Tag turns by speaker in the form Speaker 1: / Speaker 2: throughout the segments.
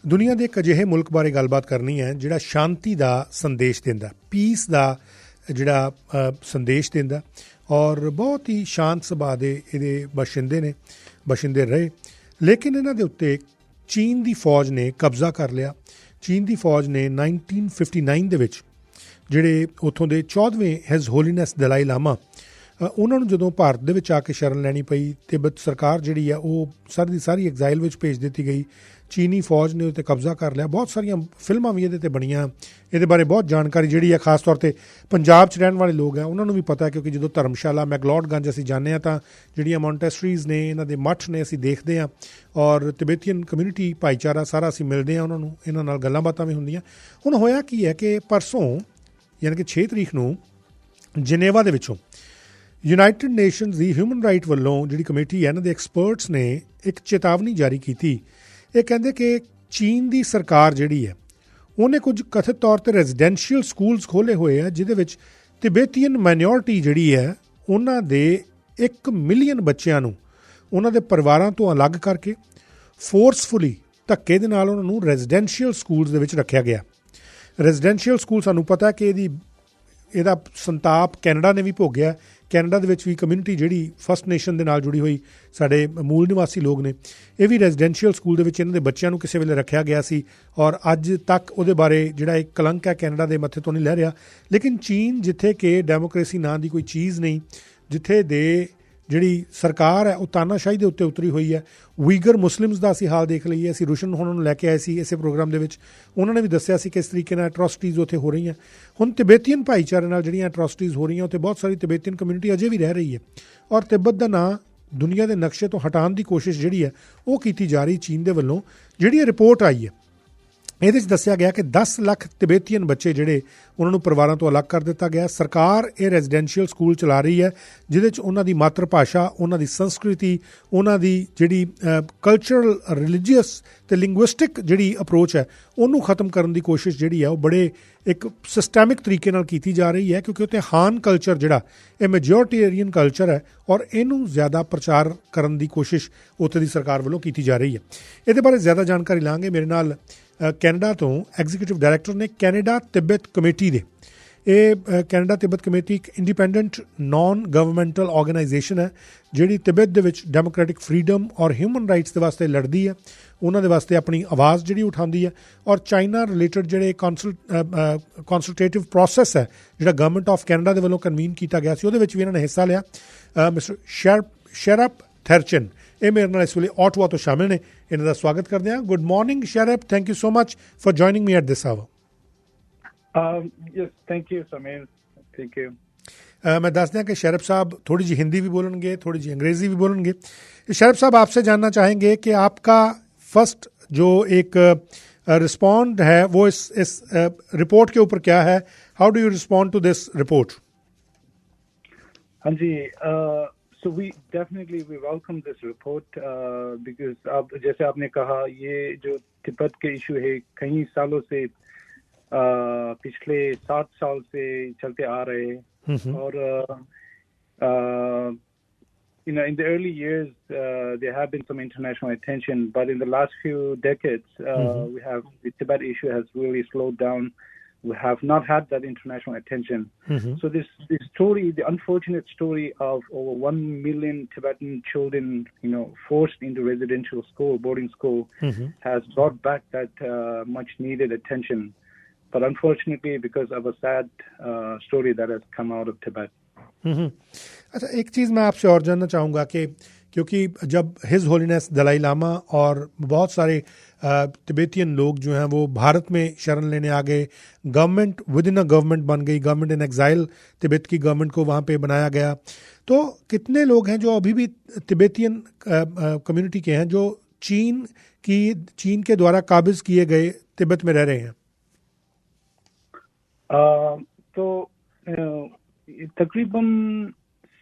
Speaker 1: ਦੁਨੀਆ ਦੇ ਇੱਕ ਅਜਿਹੇ ਮੁਲਕ ਬਾਰੇ ਗੱਲਬਾਤ ਕਰਨੀ ਹੈ ਜਿਹੜਾ ਸ਼ਾਂਤੀ ਦਾ ਸੰਦੇਸ਼ ਦਿੰਦਾ, ਪੀਸ ਦਾ ਜਿਹੜਾ ਸੰਦੇਸ਼ ਦਿੰਦਾ ਔਰ ਬਹੁਤ ਹੀ ਸ਼ਾਂਤ ਸੁਭਾਅ ਦੇ ਇਹਦੇ ਬਸ਼ਿੰਦੇ ਰਹੇ। ਲੇਕਿਨ ਇਹਨਾਂ ਦੇ ਉੱਤੇ ਚੀਨ ਦੀ ਫੌਜ ਨੇ ਕਬਜ਼ਾ ਕਰ ਲਿਆ। ਚੀਨ ਦੀ ਫੌਜ ਨੇ 1959 ਦੇ ਵਿੱਚ ਜਿਹੜੇ ਉੱਥੋਂ ਦੇ 14ਵੇਂ ਹਿਜ਼ ਹੋਲੀਨੈਸ ਦਲਾਈ ਲਾਮਾ ਉਹਨਾਂ ਨੂੰ ਜਦੋਂ ਭਾਰਤ ਦੇ ਵਿੱਚ ਆ ਕੇ ਸ਼ਰਨ ਲੈਣੀ ਪਈ, ਤਿੱਬਤ ਸਰਕਾਰ ਜਿਹੜੀ ਆ ਉਹ ਸਾਰੀ ਦੀ ਸਾਰੀ ਐਗਜ਼ਾਈਲ ਵਿੱਚ ਭੇਜ ਦਿੱਤੀ ਗਈ। ਚੀਨੀ ਫੌਜ ਨੇ ਉੱਤੇ ਕਬਜ਼ਾ ਕਰ ਲਿਆ। ਬਹੁਤ ਸਾਰੀਆਂ ਫਿਲਮਾਂ ਵੀ ਇਹਦੇ 'ਤੇ ਬਣੀਆਂ। ਇਹਦੇ ਬਾਰੇ ਬਹੁਤ ਜਾਣਕਾਰੀ ਜਿਹੜੀ ਆ ਖਾਸ ਤੌਰ 'ਤੇ ਪੰਜਾਬ 'ਚ ਰਹਿਣ ਵਾਲੇ ਲੋਕ ਆ ਉਹਨਾਂ ਨੂੰ ਵੀ ਪਤਾ, ਕਿਉਂਕਿ ਜਦੋਂ ਧਰਮਸ਼ਾਲਾ ਮੈਕਲੋਡਗੰਜ ਅਸੀਂ ਜਾਂਦੇ ਹਾਂ ਤਾਂ ਜਿਹੜੀਆਂ ਮੌਂਟੈਸਟਰੀਜ਼ ਨੇ, ਇਹਨਾਂ ਦੇ ਮੱਠ ਨੇ, ਅਸੀਂ ਦੇਖਦੇ ਹਾਂ ਔਰ ਤਿਬੇਤੀਅਨ ਕਮਿਊਨਿਟੀ ਭਾਈਚਾਰਾ ਸਾਰਾ ਅਸੀਂ ਮਿਲਦੇ ਹਾਂ ਉਹਨਾਂ ਨੂੰ, ਇਹਨਾਂ ਨਾਲ ਗੱਲਾਂ ਬਾਤਾਂ ਵੀ ਹੁੰਦੀਆਂ। ਹੁਣ ਹੋਇਆ ਕੀ ਹੈ ਕਿ ਪਰਸੋਂ ਯਾਨੀ ਕਿ 6 ਤਰੀਕ ਨੂੰ ਜਨੇਵਾ ਦੇ ਵਿੱਚੋਂ ਯੂਨਾਈਟਿਡ ਨੇਸ਼ਨਸ ਦੀ ਹਿਊਮਨ ਰਾਈਟ ਵੱਲੋਂ ਜਿਹੜੀ ਕਮੇਟੀ ਹੈ ਇਹਨਾਂ ਦੇ ਐਕਸਪਰਟਸ ਨੇ ਇੱਕ ਚੇਤਾਵਨੀ ਜਾਰੀ ਕੀਤੀ। ਇਹ ਕਹਿੰਦੇ ਕਿ ਚੀਨ ਦੀ ਸਰਕਾਰ ਜਿਹੜੀ ਹੈ ਉਹਨੇ ਕੁਝ ਕਥਿਤ ਤੌਰ 'ਤੇ ਰੈਜ਼ੀਡੈਂਸ਼ੀਅਲ ਸਕੂਲਸ ਖੋਲ੍ਹੇ ਹੋਏ ਆ ਜਿਹਦੇ ਵਿੱਚ ਤਿਬੇਤੀਅਨ ਮਾਈਨੋਰਿਟੀ ਜਿਹੜੀ ਹੈ ਉਹਨਾਂ ਦੇ 1 ਮਿਲੀਅਨ ਬੱਚਿਆਂ ਨੂੰ ਉਹਨਾਂ ਦੇ ਪਰਿਵਾਰਾਂ ਤੋਂ ਅਲੱਗ ਕਰਕੇ ਫੋਰਸਫੁਲੀ ਧੱਕੇ ਦੇ ਨਾਲ ਉਹਨਾਂ ਨੂੰ ਰੈਜ਼ੀਡੈਂਸ਼ੀਅਲ ਸਕੂਲਸ ਦੇ ਵਿੱਚ ਰੱਖਿਆ ਗਿਆ। ਰੈਜ਼ੀਡੈਂਸ਼ੀਅਲ ਸਕੂਲ ਸਾਨੂੰ ਪਤਾ ਕਿ ਇਹਦਾ ਸੰਤਾਪ ਕੈਨੇਡਾ ਨੇ ਵੀ ਭੋਗਿਆ। ਕੈਨੇਡਾ ਦੇ ਵਿੱਚ ਵੀ ਕਮਿਊਨਿਟੀ ਜਿਹੜੀ ਫਸਟ ਨੇਸ਼ਨ ਦੇ ਨਾਲ ਜੁੜੀ ਹੋਈ ਸਾਡੇ ਮੂਲ ਨਿਵਾਸੀ ਲੋਕ ਨੇ, ਇਹ ਵੀ ਰੈਜ਼ੀਡੈਂਸ਼ੀਅਲ ਸਕੂਲ ਦੇ ਵਿੱਚ ਇਹਨਾਂ ਦੇ ਬੱਚਿਆਂ ਨੂੰ ਕਿਸੇ ਵੇਲੇ ਰੱਖਿਆ ਗਿਆ ਸੀ ਔਰ ਅੱਜ ਤੱਕ ਉਹਦੇ ਬਾਰੇ ਜਿਹੜਾ ਇੱਕ ਕਲੰਕ ਹੈ ਕੈਨੇਡਾ ਦੇ ਮੱਥੇ ਤੋਂ ਨਹੀਂ ਲੈ ਰਿਹਾ। ਲੇਕਿਨ ਚੀਨ, ਜਿੱਥੇ ਕਿ ਡੈਮੋਕ੍ਰੇਸੀ ਨਾਂ ਦੀ ਕੋਈ ਚੀਜ਼ ਨਹੀਂ, ਜਿੱਥੇ ਦੇ ਜਿਹੜੀ ਸਰਕਾਰ ਹੈ ਉਹ ਤਾਨਾਸ਼ਾਹੀ ਦੇ ਉੱਤੇ ਉਤਰੀ ਹੋਈ ਹੈ। ਉਈਗਰ ਮੁਸਲਿਮਸ ਦਾ ਅਸੀਂ ਹਾਲ ਦੇਖ ਲਈਏ। ਅਸੀਂ ਰੁਸ਼ਨ ਉਹਨਾਂ ਨੂੰ ਲੈ ਕੇ ਆਏ ਸੀ ਇਸੇ ਪ੍ਰੋਗਰਾਮ ਦੇ ਵਿੱਚ, ਉਹਨਾਂ ਨੇ ਵੀ ਦੱਸਿਆ ਸੀ ਕਿਸ ਤਰੀਕੇ ਨਾਲ ਐਟਰੋਸਿਟੀਜ਼ ਉੱਥੇ ਹੋ ਰਹੀਆਂ। ਹੁਣ ਤਿਬੇਤੀਅਨ ਭਾਈਚਾਰੇ ਨਾਲ ਜਿਹੜੀਆਂ ਐਟਰੋਸਿਟੀਜ਼ ਹੋ ਰਹੀਆਂ ਉੱਥੇ ਬਹੁਤ ਸਾਰੀ ਤਿਬੇਤੀਅਨ ਕਮਿਊਨਿਟੀ ਅਜੇ ਵੀ ਰਹਿ ਰਹੀ ਹੈ ਔਰ ਤਿੱਬਤ ਦਾ ਨਾਂ ਦੁਨੀਆ ਦੇ ਨਕਸ਼ੇ ਤੋਂ ਹਟਾਉਣ ਦੀ ਕੋਸ਼ਿਸ਼ ਜਿਹੜੀ ਹੈ ਉਹ ਕੀਤੀ ਜਾ ਰਹੀ ਚੀਨ ਦੇ ਵੱਲੋਂ। ਜਿਹੜੀ ਇਹ ਰਿਪੋਰਟ ਆਈ ਹੈ ਇਹਦੇ 'ਚ ਦੱਸਿਆ ਗਿਆ ਕਿ 10 ਲੱਖ ਤਿਬੇਤੀਅਨ ਬੱਚੇ ਜਿਹੜੇ ਉਹਨਾਂ ਨੂੰ ਪਰਿਵਾਰਾਂ ਤੋਂ ਅਲੱਗ ਕਰ ਦਿੱਤਾ ਗਿਆ। ਸਰਕਾਰ ਇਹ ਰੈਜ਼ੀਡੈਂਸ਼ੀਅਲ ਸਕੂਲ ਚਲਾ ਰਹੀ ਹੈ ਜਿਹਦੇ 'ਚ ਉਹਨਾਂ ਦੀ ਮਾਤਰ ਭਾਸ਼ਾ, ਉਹਨਾਂ ਦੀ ਸੰਸਕ੍ਰਿਤੀ, ਉਹਨਾਂ ਦੀ ਜਿਹੜੀ ਕਲਚਰਲ, ਰਿਲੀਜੀਅਸ ਅਤੇ ਲਿੰਗੁਇਸਟਿਕ ਜਿਹੜੀ ਅਪਰੋਚ ਹੈ ਉਹਨੂੰ ਖਤਮ ਕਰਨ ਦੀ ਕੋਸ਼ਿਸ਼ ਜਿਹੜੀ ਹੈ ਉਹ ਬੜੇ ਇੱਕ ਸਿਸਟੈਮਿਕ ਤਰੀਕੇ ਨਾਲ ਕੀਤੀ ਜਾ ਰਹੀ ਹੈ, ਕਿਉਂਕਿ ਉੱਥੇ ਹਾਨ ਕਲਚਰ ਜਿਹੜਾ ਇਹ ਮੈਜੋਰਟੇਰੀਅਨ ਕਲਚਰ ਹੈ ਔਰ ਇਹਨੂੰ ਜ਼ਿਆਦਾ ਪ੍ਰਚਾਰ ਕਰਨ ਦੀ ਕੋਸ਼ਿਸ਼ ਉੱਥੇ ਦੀ ਸਰਕਾਰ ਵੱਲੋਂ ਕੀਤੀ ਜਾ ਰਹੀ ਹੈ। ਇਹਦੇ ਬਾਰੇ ਜ਼ਿਆਦਾ ਜਾਣਕਾਰੀ ਲਾਂਗੇ। ਮੇਰੇ ਨਾਲ ਕੈਨੇਡਾ ਤੋਂ ਐਗਜ਼ੀਕਿਊਟਿਵ ਡਾਇਰੈਕਟਰ ਨੇ ਕੈਨੇਡਾ ਤਿੱਬਤ ਕਮੇਟੀ ਦੇ। ਇਹ ਕੈਨੇਡਾ ਤਿੱਬਤ ਕਮੇਟੀ ਇੱਕ ਇੰਡੀਪੈਂਡੈਂਟ ਨਾਨ ਗਵਰਨਮੈਂਟਲ ਆਰਗੇਨਾਈਜੇਸ਼ਨ ਹੈ ਜਿਹੜੀ ਤਿੱਬਤ ਦੇ ਵਿੱਚ ਡੈਮੋਕ੍ਰੈਟਿਕ ਫਰੀਡਮ ਔਰ ਹਿਊਮਨ ਰਾਈਟਸ ਦੇ ਵਾਸਤੇ ਲੜਦੀ ਹੈ, ਉਹਨਾਂ ਦੇ ਵਾਸਤੇ ਆਪਣੀ ਆਵਾਜ਼ ਜਿਹੜੀ ਉਠਾਉਂਦੀ ਹੈ ਔਰ ਚਾਈਨਾ ਰਿਲੇਟਡ ਜਿਹੜੇ ਕੰਸਲਟੇਟਿਵ ਪ੍ਰੋਸੈਸ ਹੈ ਜਿਹੜਾ ਗਵਰਨਮੈਂਟ ਆਫ ਕੈਨੇਡਾ ਦੇ ਵੱਲੋਂ ਕਨਵੀਨ ਕੀਤਾ ਗਿਆ ਸੀ ਉਹਦੇ ਵਿੱਚ ਵੀ ਇਹਨਾਂ ਨੇ ਹਿੱਸਾ ਲਿਆ। ਮਿਸਟਰ ਸ਼ੈਰਪ ਥੈਰਚਨ ਇਹ ਮੇਰੇ ਨਾਲ ਇਸ ਵੇਲੇ ਆਟਵਾ ਤੋਂ ਸ਼ਾਮਿਲ ਨੇ। ਇਹਨਾਂ ਦਾ ਸਵਾਗਤ ਕਰਦੇ ਹਾਂ। ਗੁੱਡ ਮਾਰਨਿੰਗ ਸ਼ੈਰਪ, thank you so much for joining me at this hour.
Speaker 2: Yes, thank you Sameer, thank you.
Speaker 1: मैं दस दें कि शरप साहब थोड़ी जी हिंदी भी बोलेंगे, थोड़ी जी अंग्रेज़ी भी बोलेंगे। शरप साहब, आपसे जानना चाहेंगे कि आपका फर्स्ट जो एक रिस्पॉन्ड है वो इस रिपोर्ट के ऊपर क्या है? How do you respond to this report?
Speaker 2: हाँ जी, so we definitely welcome this report because अब जैसे आपने कहा ये जो तिब्बत के इशू है कई सालों से पिछले 7 साल से चलते आ रहे हैं और in the early years there have been some international attention, but in the last few decades the Tibet issue has really slowed down. We have not had that international attention. So this story, the unfortunate story of over 1 million Tibetan children, forced into residential school, boarding school, has brought back that much needed attention. But unfortunately, because of a sad story that has come out of Tibet.
Speaker 1: अच्छा, एक चीज़ मैं आपसे और जानना चाहूँगा कि क्योंकि जब हिज होलीनेस दलाई लामा और बहुत सारे तिबेतियन लोग जो हैं वो भारत में शरण लेने आ गए, government with in a government बन गई, गवर्नमेंट इन एग्जाइल तिब्बत की गवर्नमेंट को वहाँ पे बनाया गया, तो कितने लोग हैं जो अभी भी तिबेतियन कम्युनिटी के हैं जो चीन के द्वारा काबिज किए गए तिब्बत में रह रहे हैं?
Speaker 2: तो तकरीबन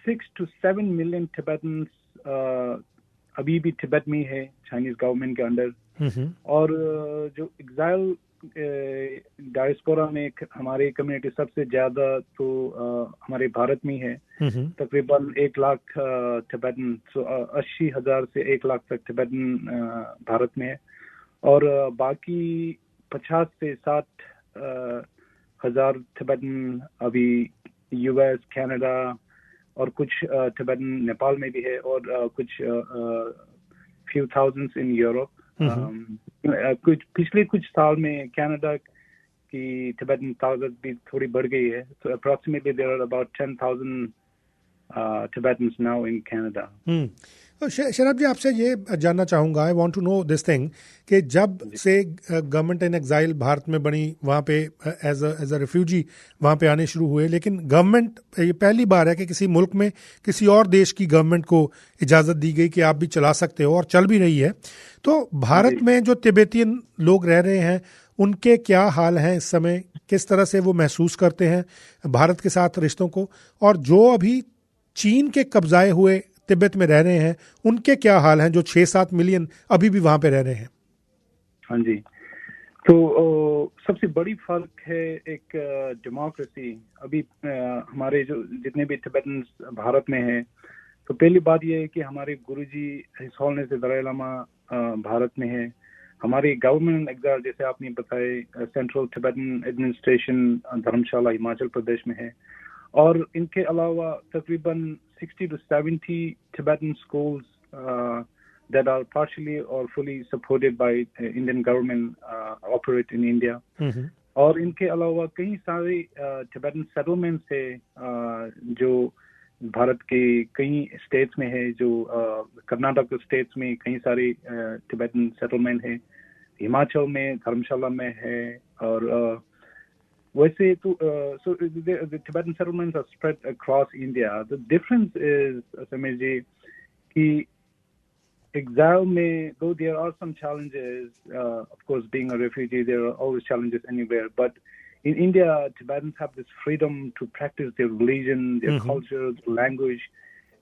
Speaker 2: 6 to 7 मिलियन टिबेटन्स अभी भी तिब्बत में है चाइनीज गवर्नमेंट के अंडर। और जो एग्जाइल डायस्पोरा में हमारी कम्युनिटी सबसे ज्यादा तो हमारे भारत में है, तकरीबन 1 लाख टिबेटन, 80,000 से 1 लाख तक टिबेटन भारत में है। और बाकी 50 से 60 हजार तिब्बतन अभी यूएस, कनाडा और कुछ तिब्बतन नेपाल में भी है और कुछ few thousands in Europe. पिछले कुछ साल में कनाडा की तिब्बतन तादाद भी थोड़ी बढ़ गई है. So approximately there are about 10,000 Tibetans now in Canada.
Speaker 1: शराब जी, आपसे ये जानना चाहूँगा, I want to know this thing, कि जब से गवर्नमेंट इन एग्जाइल भारत में बनी, वहाँ पे एज अ रिफ्यूजी वहाँ पे आने शुरू हुए, लेकिन गवर्नमेंट, ये पहली बार है कि किसी मुल्क में किसी और देश की गवर्नमेंट को इजाज़त दी गई कि आप भी चला सकते हो, और चल भी रही है. तो भारत में जो तिब्बतियन लोग रह रहे हैं, उनके क्या हाल हैं इस समय, किस तरह से वो महसूस करते हैं भारत के साथ रिश्तों को, और जो अभी चीन के कब्जाए हुए तिब्बत में रह रहे हैं, उनके क्या हाल हैं, जो 6-7 मिलियन अभी भी वहां पे रह रहे हैं?
Speaker 2: हाँ जी, तो सबसे बड़ी फर्क है एक डेमोक्रेसी. अभी हमारे जो जितने भी तिब्बतन्स भारत में हैं, तो पहली बात ये है कि हमारे गुरुजी हिज होलिनेस दलाई लामा भारत में है. हमारी गवर्नमेंट एग्जाम, जैसे आपने बताए, सेंट्रल तिब्बतन एडमिनिस्ट्रेशन धर्मशाला हिमाचल प्रदेश में है. और इनके अलावा तकरीबन 60 to 70 Tibetan schools that are partially or fully supported by Indian government operate in India. और इनके अलावा कई सारे Tibetan settlements है जो भारत के कई स्टेट्स में है. जो कर्नाटक स्टेट्स में कई सारे Tibetan settlement है, हिमाचल में धर्मशाला में है. और वैसे तो so the Tibetan settlements are spread across India. The difference is, Samir ji, कि exile में, though there are some challenges, of course, being a refugee, there are always challenges anywhere. But in India, Tibetans have this freedom to practice their religion, their culture, their language.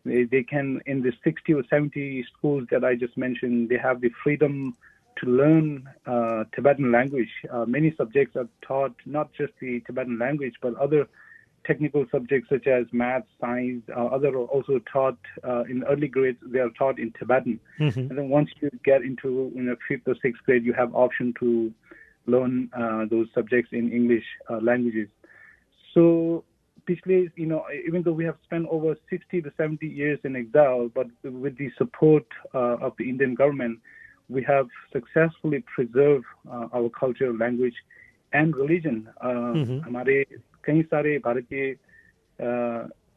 Speaker 2: They can, in the 60 or 70 schools that I just mentioned, they have the freedom to learn Tibetan language. Many subjects are taught, not just the Tibetan language, but other technical subjects such as math, science, other are also taught in early grades. They are taught in Tibetan. And then once you get into 5th or 6th grade, you have option to learn those subjects in English languages. So, even though we have spent over 60 to 70 years in exile, but with the support of the Indian government, we have successfully preserved our culture, language, and religion. हमारे कई सारे भारतीय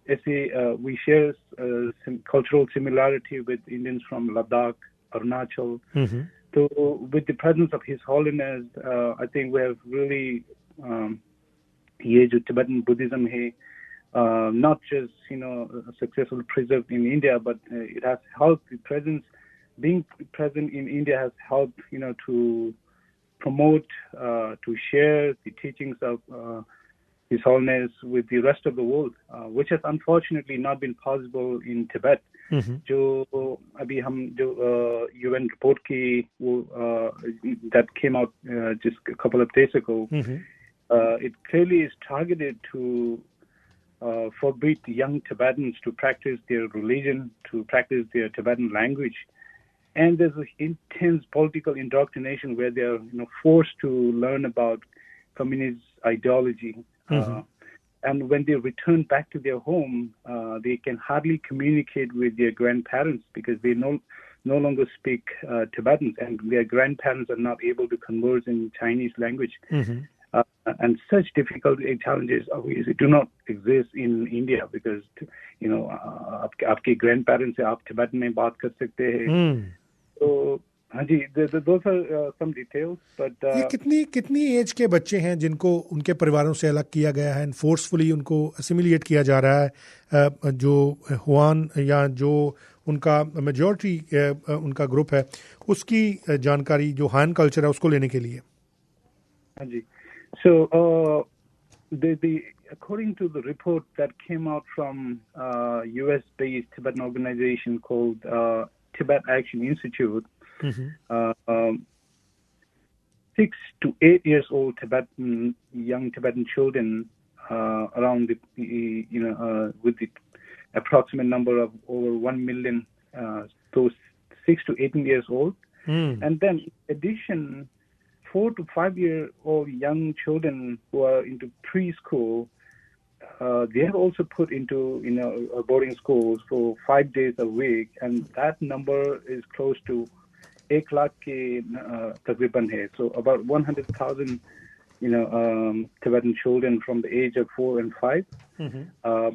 Speaker 2: ऐसे we share cultural similarity with Indians from Ladakh, Arunachal. So with the presence of His Holiness, I think we have really ये जो Tibetan Buddhism है, not just successfully preserved in India, but it has helped the presence. Being present in India has helped, to promote, to share the teachings of His Holiness with the rest of the world, which has unfortunately not been possible in Tibet. जो अभी हम जो UN report की that came out just a couple of days ago, it clearly is targeted to forbid young Tibetans to practice their religion, to practice their Tibetan language. And there's an intense political indoctrination where they're forced to learn about communist ideology. And when they return back to their home, they can hardly communicate with their grandparents because they no longer speak Tibetan, and their grandparents are not able to converse in Chinese language. And such difficult challenges obviously do not exist in India because आपके grandparents से आप Tibetan में बात कर सकते हैं. तो हाँ जी, those are some details, but
Speaker 1: ये कितनी एज के बच्चे हैं जिनको उनके परिवारों से अलग किया गया है, फोर्सफुली उनको असिमिलेट किया जा रहा है, जो हुआन या जो उनका मेजॉरिटी उनका ग्रुप है, उसकी जानकारी जो हान कल्चर है उसको लेने के लिए?
Speaker 2: हाँ जी, so according to the report that came out from US-based Tibetan organization called Tibet Action Institute, 6 to 8 years old young Tibetan children, around with the approximate number of over 1 million, those 6 to 18 years old, And then in addition, 4 to 5 year old young children who are into preschool, they have also put into boarding schools for 5 days a week, and that number is close to 1 lakh ke takriban hai. So about 100,000 Tibetan children from the age of 4 and 5.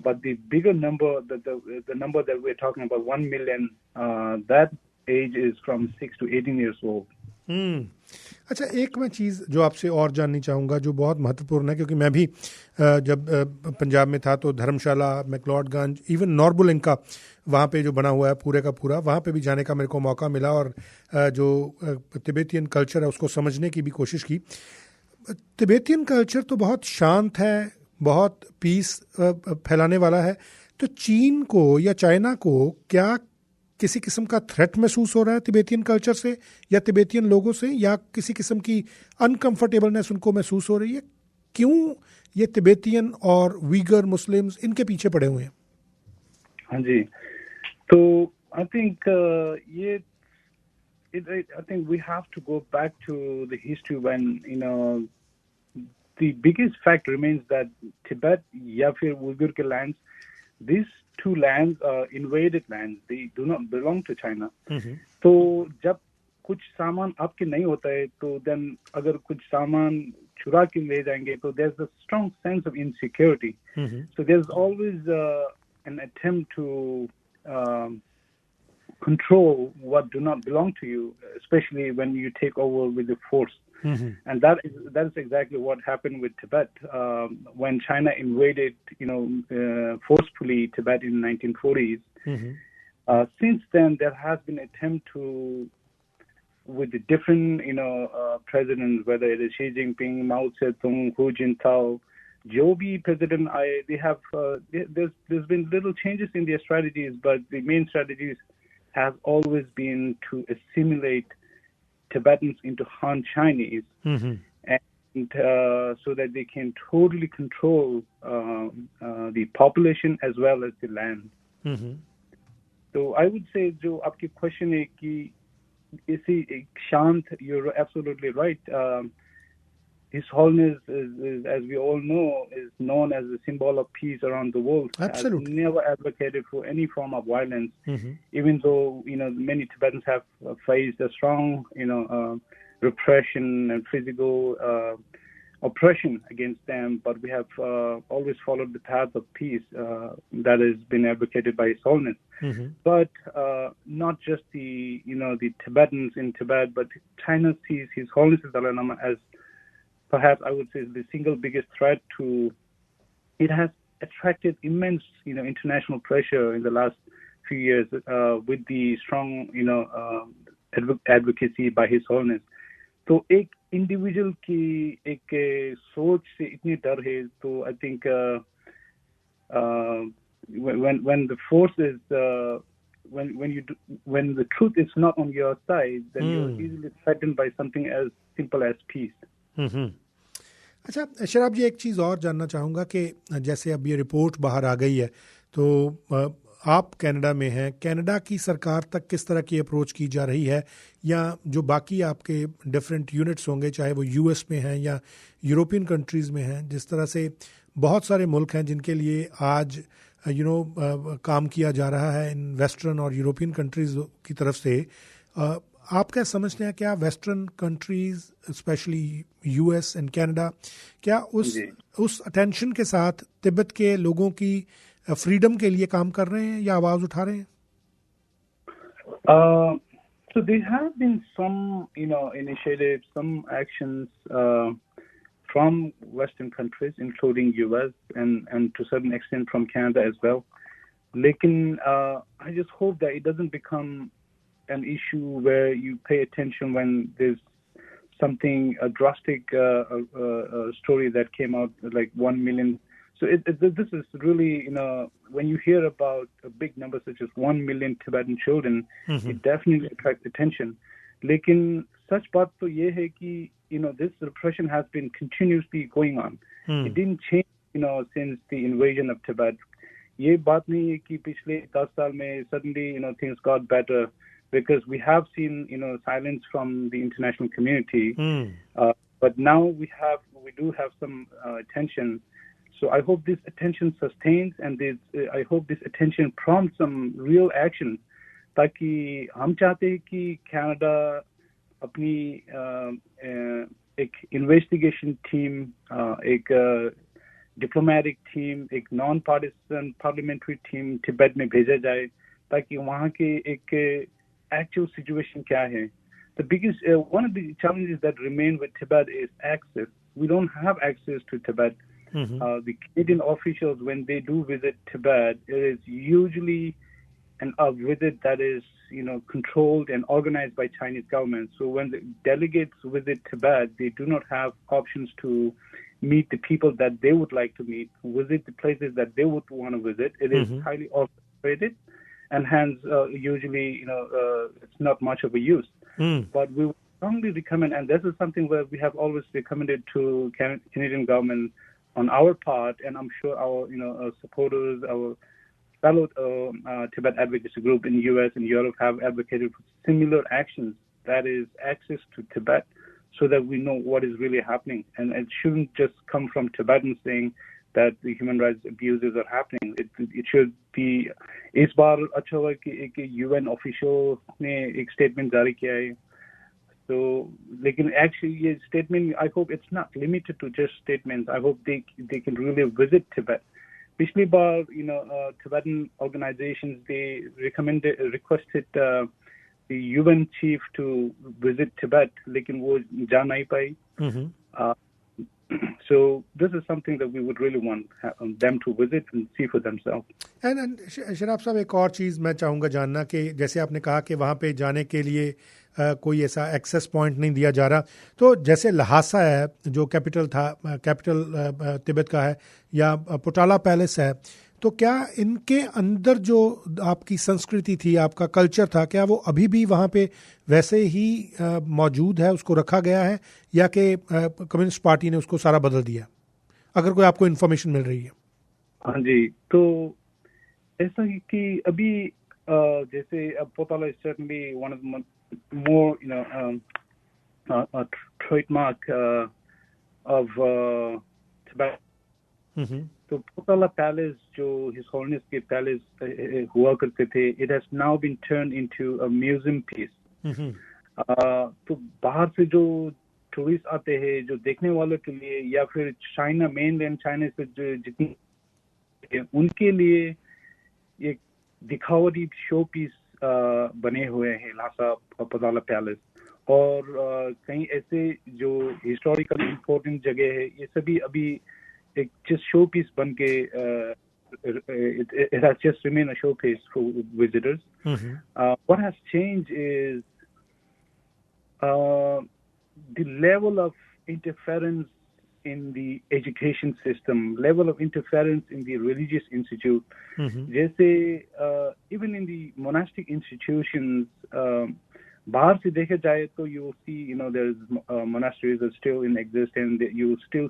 Speaker 2: But the bigger number, the number that we're talking about, 1 million, that age is from 6 to 18 years old.
Speaker 1: अच्छा, एक मैं चीज़ जो आपसे और जाननी चाहूँगा जो बहुत महत्वपूर्ण है, क्योंकि मैं भी जब पंजाब में था तो धर्मशाला, मैक्लोडगंज, इवन नॉर्बुल इनका वहाँ पे जो बना हुआ है पूरे का पूरा, वहाँ पे भी जाने का मेरे को मौका मिला और जो तिब्बतियन कल्चर है उसको समझने की भी कोशिश की. तिब्बतियन कल्चर तो बहुत शांत है, बहुत पीस फैलाने वाला है. तो चीन को या चाइना को क्या किसी किस्म का थ्रेट महसूस हो रहा है तिब्बतियन कल्चर से या तिब्बतियन लोगों से, या किसी किस्म की अनकंफर्टेबलनेस उनको महसूस हो रही है? क्यों ये तिब्बतियन और वीगर मुस्लिम्स इनके पीछे पड़े हुए हैं?
Speaker 2: हाँ जी, तो I think I think we have to go back to the history when the biggest fact remains that Tibet या फिर Uyghur के lands, these two lands are invaded lands. They do not belong to China. तो जब कुछ सामान आपके नहीं होता है तो then अगर कुछ सामान चुरा के ले जाएंगे तो there's a strong sense of insecurity. So there's always an attempt to control what do not belong to you, especially when you take over with the force. And that is exactly what happened with Tibet when China invaded, forcefully Tibet in the 1940s. Since then, there has been an attempt to, with the different, presidents, whether it is Xi Jinping, Mao Zedong, Hu Jintao, जो भी president आए, they have there's been little changes in their strategies, but the main strategies has always been to assimilate Tibetans into Han Chinese, and so that they can totally control the population as well as the land. So I would say, जो आपकी question है कि इसी एक शांत, you're absolutely right. His Holiness is, as we all know, is known as a symbol of peace around the world.
Speaker 1: Absolutely.
Speaker 2: Has never advocated for any form of violence, even though many Tibetans have faced a strong repression and physical oppression against them. But we have always followed the path of peace that has been advocated by His Holiness. But not just the Tibetans in Tibet, but China sees His Holiness Dalai Lama as perhaps I would say the single biggest threat to. It has attracted immense, international pressure in the last few years with the strong, advocacy by His Holiness. तो एक individual की एक सोच से इतनी डर है, तो I think when the force is when the truth is not on your side, then you're easily threatened by something as simple as peace.
Speaker 1: अच्छा शराब जी, एक चीज़ और जानना चाहूँगा कि जैसे अब ये रिपोर्ट बाहर आ गई है तो आप कनाडा में हैं, कनाडा की सरकार तक किस तरह की अप्रोच की जा रही है, या जो बाकी आपके डिफरेंट यूनिट्स होंगे चाहे वो यूएस में हैं या यूरोपियन कंट्रीज़ में हैं, जिस तरह से बहुत सारे मुल्क हैं जिनके लिए आज काम किया जा रहा है इन वेस्टर्न और यूरोपियन कंट्रीज़ की तरफ से, आप क्या समझते हैं क्या western countries specially US and Canada क्या उस अटेंशन के साथ तिब्बत के लोगों की फ्रीडम के लिए काम कर रहे हैं या आवाज उठा रहे हैं?
Speaker 2: So there have been some initiatives, some actions from Western countries including US and to a certain extent from Canada as well. Lekin I just hope that it doesn't become an issue where you pay attention when there's something, a drastic story that came out like 1 million. So this is really, when you hear about a big number such as 1 million Tibetan children, it definitely attracts attention. Lekin such baat to ye hai ki, this repression has been continuously going on. It didn't change, since the invasion of Tibet. Ye baat nahi hai ki pichle 10 saal mein suddenly, things got better. because we have seen, silence from the international community. But now we do have some attention. So I hope this attention sustains, and I hope this attention prompts some real action. ताकि हम चाहते हैं कि Canada अपनी एक investigation team, एक diplomatic team, एक non partisan parliamentary team Tibet में भेजा जाए, ताकि वहाँ के एक एक्चुअल सिचुएशन क्या है. The biggest one of the challenges that remain with Tibet is access. We don't have access to Tibet. The Canadian officials, when they do visit Tibet, it is usually a visit that is, controlled and organized by Chinese government. So when the delegates visit Tibet, they do not have options to meet the people that they would like to meet, visit the places that they would want to visit. It is highly orchestrated, and hence, usually, it's not much of a use. But we would strongly recommend, and this is something where we have always recommended to Canadian government on our part, and I'm sure our, our supporters, our fellow Tibet advocacy group in the U.S. and Europe have advocated for similar actions, that is access to Tibet, so that we know what is really happening. And it shouldn't just come from Tibetans saying that the human rights abuses are happening. It should be, इस बार अच्छा हुआ कि एक UN official ने एक statement जारी किया है. So, लेकिन actually ये statement, I hope it's not limited to just statements. I hope they can really visit Tibet. पिछली बार, Tibetan organizations, they requested the UN chief to visit Tibet, लेकिन वो जा नहीं पाई. So this is something that we would really want them to visit and see for themselves.
Speaker 1: And शराब साहब, एक और चीज़ मैं चाहूँगा जानना कि जैसे आपने कहा कि वहाँ पे जाने के लिए कोई ऐसा एक्सेस पॉइंट नहीं दिया जा रहा, तो जैसे लहासा है जो कैपिटल तिब्बत का है, या पोटाला पैलेस है, तो क्या इनके अंदर जो आपकी संस्कृति थी, आपका कल्चर था, क्या वो अभी भी वहाँ पे वैसे ही मौजूद है, उसको रखा गया है, या कि कम्युनिस्ट पार्टी ने उसको सारा बदल दिया, अगर कोई आपको इन्फॉर्मेशन मिल रही है?
Speaker 2: हाँ जी, तो ऐसा ही कि अभी जैसे पोटाला is certainly one of the more a trademark of Tibet. तो पोटाला पैलेस जो हिज होलिनेस के पैलेस हुआ करते थे, it has now been turned into a museum piece. तो बाहर से जो टूरिस्ट आते हैं, जो देखने वालों के लिए, या फिर चाइना, मेनलैंड चाइना से जो जितने उनके लिए एक दिखावटी शो पीस बने हुए हैं लासा पोटाला पैलेस. और कहीं ऐसे जो हिस्टोरिकल इम्पोर्टेंट जगह है, ये सभी अभी एक just showpiece बन के it has just remained a showpiece for visitors. What has changed is the level of interference in the education system, level of interference in the religious institute. जैसे even in the monastic institutions, बाहर से देखे जाए तो you will see, there's monasteries are still in existence. You will still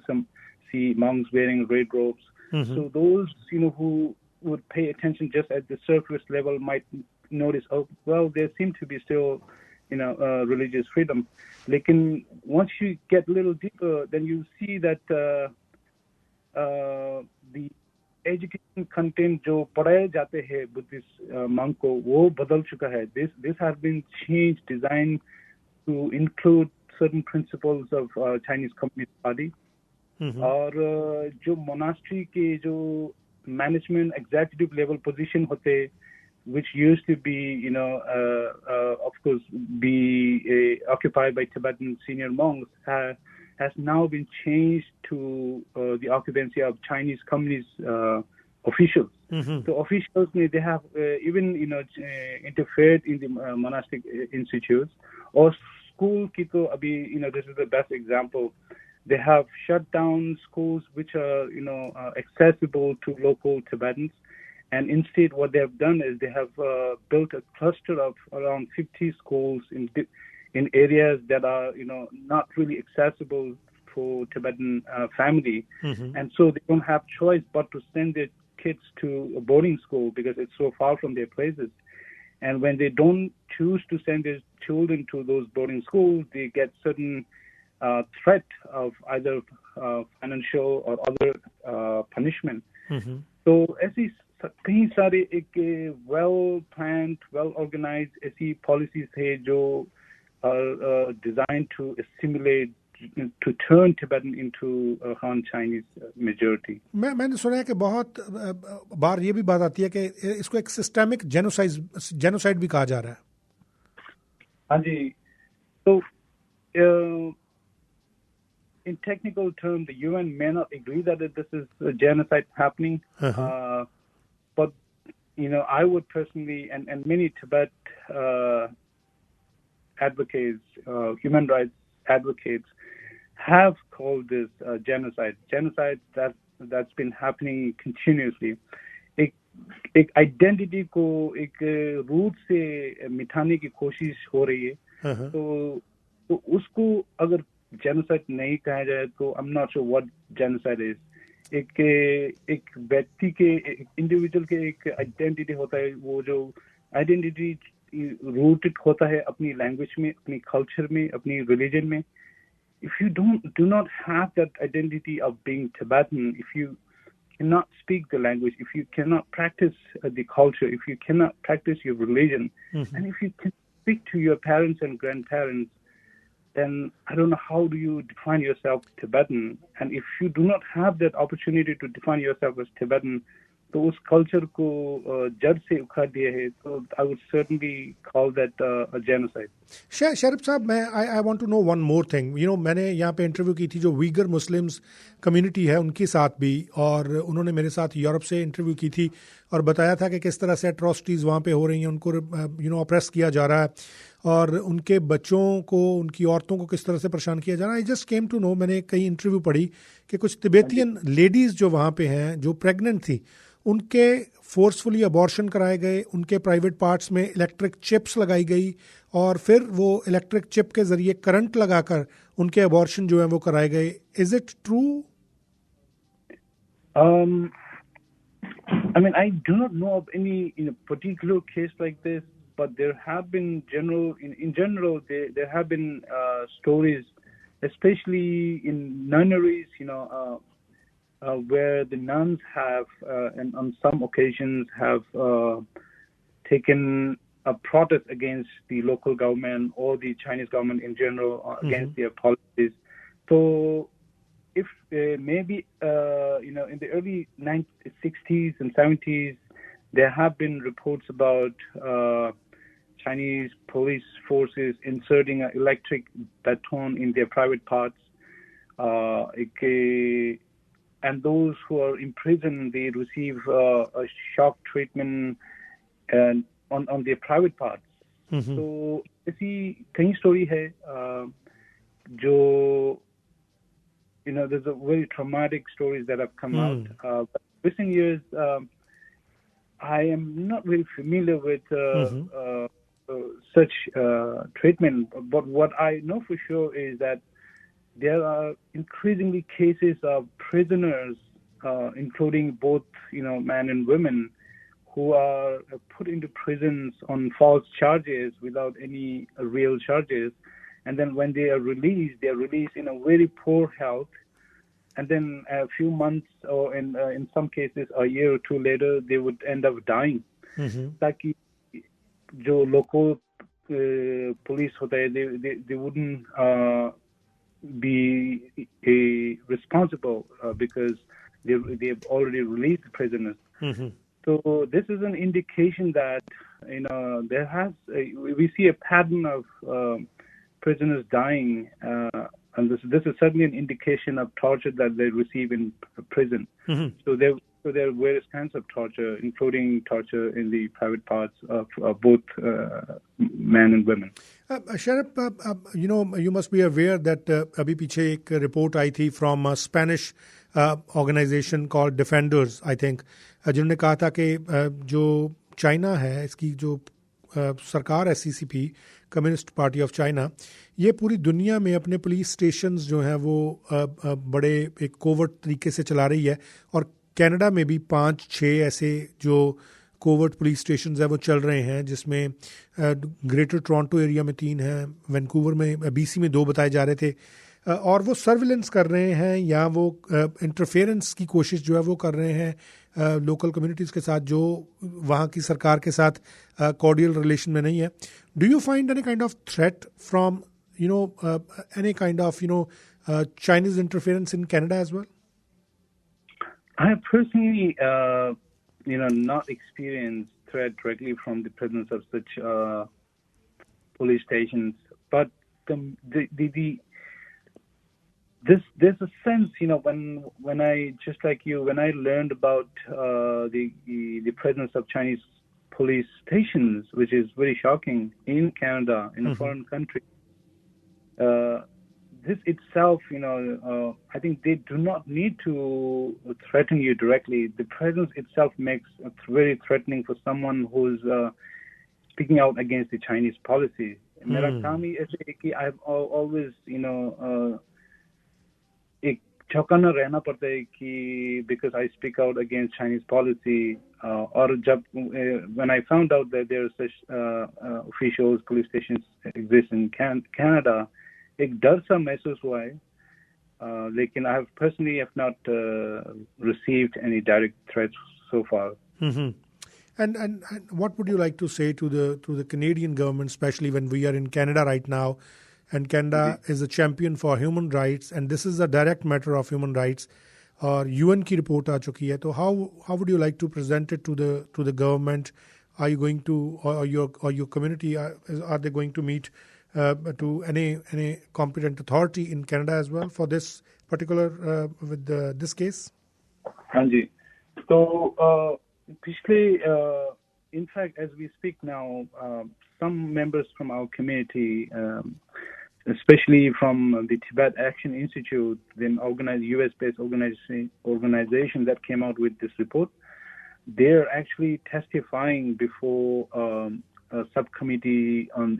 Speaker 2: see monks wearing red robes. So those, who would pay attention just at the surface level might notice, oh, well, there seem to be still, religious freedom. Lekin once you get a little deeper, then you see that the education content जो पढ़ाए जाते हैं Buddhist monk को, वो बदल चुका है. This has been changed, designed to include certain principles of Chinese Communist Party. और जो monastery के जो management executive level position होते, which used to be, of course, be occupied by Tibetan senior monks, has now been changed to the occupancy of Chinese Communist officials. So officials, they have even, interfered in the monastic institutes. Or school ki to abhi, this is the best example. They have shut down schools which are, accessible to local Tibetans. And instead, what they have done is they have built a cluster of around 50 schools in areas that are, not really accessible for Tibetan family. And so they don't have choice but to send their kids to a boarding school because it's so far from their places. And when they don't choose to send their children to those boarding schools, they get certain threat of either financial or other punishment. So ऐसी कई सारे एक well planned, well organized ऐसी policies है जो are designed to assimilate, to turn Tibetan into a Han Chinese majority.
Speaker 1: मैंने सुना है कि बहुत बार ये भी बात आती है कि इसको एक सिस्टेमिक जेनोसाइड भी कहा जा रहा है.
Speaker 2: हाँ जी. So in technical terms, the UN may not agree that this is a genocide happening, but I would personally, and many Tibet advocates, human rights advocates, have called this genocide. Genocide that's been happening continuously. एक identity को एक root से मिटाने की कोशिश हो रही है. तो उसको अगर जेनोसाइड नहीं कहा जाए तो I am not sure what genocide is. एक व्यक्ति के, एक इंडिविजुअल के एक आइडेंटिटी होता है, वो जो आइडेंटिटी रूटेड होता है अपनी लैंग्वेज में, अपनी कल्चर में, अपनी रिलीजन में. If you do not have that identity of being Tibetan, if you cannot speak the language, if you cannot practice the culture, if you cannot practice your religion, and if you can speak to your parents and grandparents, then I don't know how do you define yourself Tibetan. And if you do not have that opportunity to define yourself as Tibetan, तो उस culture को जड़ से उखाड़ दिया है, तो I would certainly call that a genocide.
Speaker 1: शरीफ साहब, I want to know one more thing. मैंने यहाँ पे इंटरव्यू की थी जो वीगर मुस्लिम्स कम्युनिटी है उनके साथ भी, और उन्होंने मेरे साथ यूरोप से इंटरव्यू की थी और बताया था कि किस तरह से एट्रोसिटीज़ वहाँ पे हो रही हैं, उनको ऑप्रेस किया जा रहा है और उनके बच्चों को, उनकी औरतों को किस तरह से परेशान किया जा रहा है. I just came to know, मैंने कई इंटरव्यू पढ़ी कि कुछ तिबेतियन लेडीज़ जो वहाँ पे हैं, जो प्रेग्नेंट थी, उनके फोर्सफुली अबॉर्शन कराए गए, उनके प्राइवेट पार्ट्स में इलेक्ट्रिक चिप्स लगाई गई और फिर वो इलेक्ट्रिक चिप के जरिए करंट लगाकर उनके अबॉर्शन जो है वो कराए गए. Is it true?
Speaker 2: I mean, I do not know of any particular case like this, but there have been in general there have been stories, especially in nunneries, where the nuns have, and on some occasions have taken a protest against the local government or the Chinese government in general, against their policies. So, if maybe in the early 1960s and 70s, there have been reports about Chinese police forces inserting an electric baton in their private parts. And those who are in prison, they receive a shock treatment on their private parts. So, ऐसी कई story है जो there's a very traumatic stories that have come out. But recent years, I am not very familiar with such treatment. But what I know for sure is that there are increasingly cases of prisoners, including both, men and women, who are put into prisons on false charges without any real charges. And then when they are released in a very poor health. And then a few months, or in some cases a year or two later, they would end up dying. ताकि जो local police होता है, they wouldn't be responsible because they've already released the prisoners. So this is an indication that we see a pattern of prisoners dying, and this is certainly an indication of torture that they receive in prison. So there are various kinds of torture, including torture in the private parts of both men and women.
Speaker 1: Sharif, you must be aware that अभी पीछे एक report आई थी from a Spanish organization called Defenders, I think, जिन्होंने कहा था कि जो China है, इसकी जो सरकार है, CCP, communist party of China, ये पूरी दुनिया में अपने पुलिस स्टेशंस जो हैं वो बड़े एक कोवर्ट तरीके से चला रही है. और कनाडा में भी 5-6 ऐसे जो कोवर्ट पुलिस स्टेशन है वो चल रहे हैं, जिसमें ग्रेटर टोरंटो एरिया में 3 हैं, वैंकूवर में, बीसी में 2 बताए जा रहे थे, और वो सर्विलेंस कर रहे हैं या वो इंटरफेरेंस की कोशिश जो है वो कर रहे हैं लोकल कम्युनिटीज़ के साथ जो वहाँ की सरकार के साथ कॉर्डियल रिलेशन में नहीं है. Do you find any kind of threat from any kind of Chinese interference in Canada as well?
Speaker 2: I have personally not experienced threat directly from the presence of such police stations, but there's a sense, when I, just like you, when I learned about the presence of Chinese police stations, which is very shocking in Canada, in a foreign country. This itself, I think they do not need to threaten you directly. The presence itself makes it very threatening for someone who's speaking out against the Chinese policy. मेरा काम ही ऐसे है कि I've always, एक चौकन्ना रहना पड़ता है कि because I speak out against Chinese policy. और जब when I found out that there are such officials, police stations exist in Canada, एक डर सा महसूस हुआ है, लेकिन I have personally have not received any direct threats so far.
Speaker 1: Mm-hmm. And what would you like to say to the Canadian government, especially when we are in Canada right now, and Canada is a champion for human rights, and this is a direct matter of human rights, और UN की report आ चुकी है, तो how would you like to present it to the government? Are you going to, or your community, are they going to meet to any competent authority in Canada as well for this particular with this case?
Speaker 2: हाँ जी, तो पिछले in fact, as we speak now, some members from our community, especially from the Tibet Action Institute, the US-based organization that came out with this report, they're actually testifying before a subcommittee on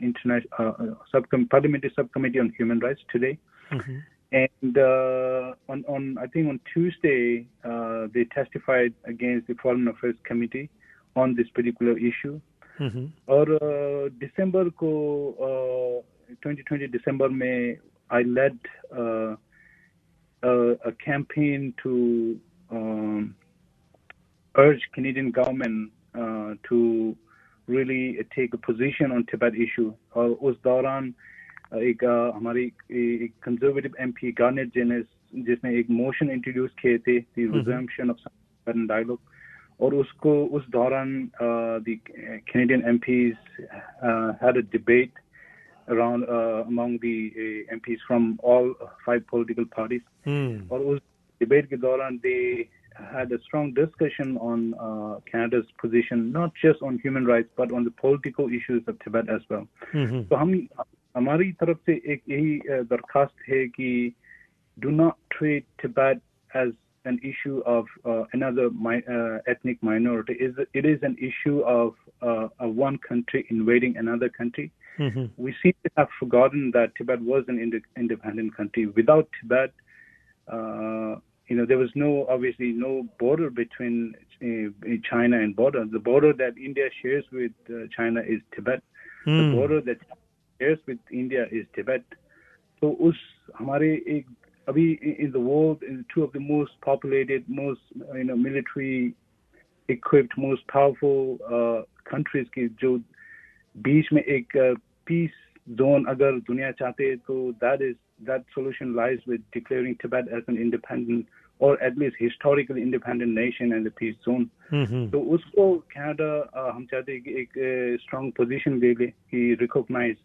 Speaker 2: parliamentary subcommittee on human rights today. Mm-hmm. And on I think on Tuesday, they testified against the Foreign Affairs Committee on this particular issue. Mm-hmm. और December को 2020 December में I led a campaign to urge Canadian government to really take a position on Tibet issue. और उस दौरान एक हमारी एक conservative MP Garnet Jenis जिसने एक motion introduce किए थे, the resumption of Tibetan dialogue, और उसको उस दौरान the Canadian MPs had a debate around among the MPs from all 5 political parties. और उस debate के दौरान they had a strong discussion on Canada's position, not just on human rights, but on the political issues of Tibet as well. तो हमारी तरफ से एक यही दरखास्त है कि do not treat Tibet as an issue of another ethnic minority. It is an issue of one country invading another country. Mm-hmm. We seem to have forgotten that Tibet was an independent country. Without Tibet, there was obviously no border between China and border. The border that India shares with China is Tibet. The border that shares with India is Tibet. So हमारे अभी in the world, in 2 of the most populated, most military equipped, most powerful countries के जो बीच में एक peace zone अगर दुनिया चाहते तो that solution lies with declaring Tibet as an independent or at least historically independent nation and a peace zone. तो उसको Canada हम चाहते हैं कि एक strong position ले ले कि recognize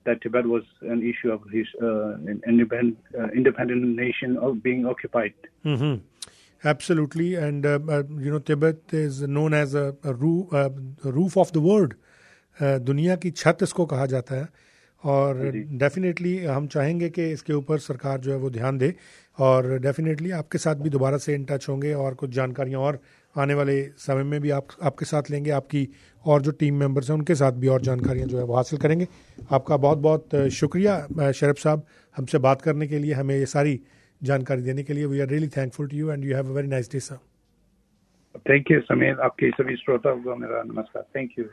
Speaker 2: that Tibet was an issue of his independent nation of being occupied. Mm-hmm.
Speaker 1: Absolutely, and Tibet is known as a roof of the world. दुनिया की छत इसको कहा जाता है, और डेफिनेटली हम चाहेंगे कि इसके ऊपर सरकार जो है वो ध्यान दे, और डेफिनेटली आपके साथ भी दोबारा से इन टच होंगे और कुछ जानकारियां और आने वाले समय में भी आपके साथ लेंगे, आपकी और जो टीम मेंबर्स हैं उनके साथ भी और जानकारियां जो है वो हासिल करेंगे. आपका बहुत बहुत शुक्रिया शरफ साहब हमसे बात करने के लिए, हमें ये सारी जानकारी देने के लिए. We are really thankful to you and you have a very nice day sir.
Speaker 2: Thank you Sameer, आपके सभी श्रोताओं को मेरा नमस्कार। Thank you.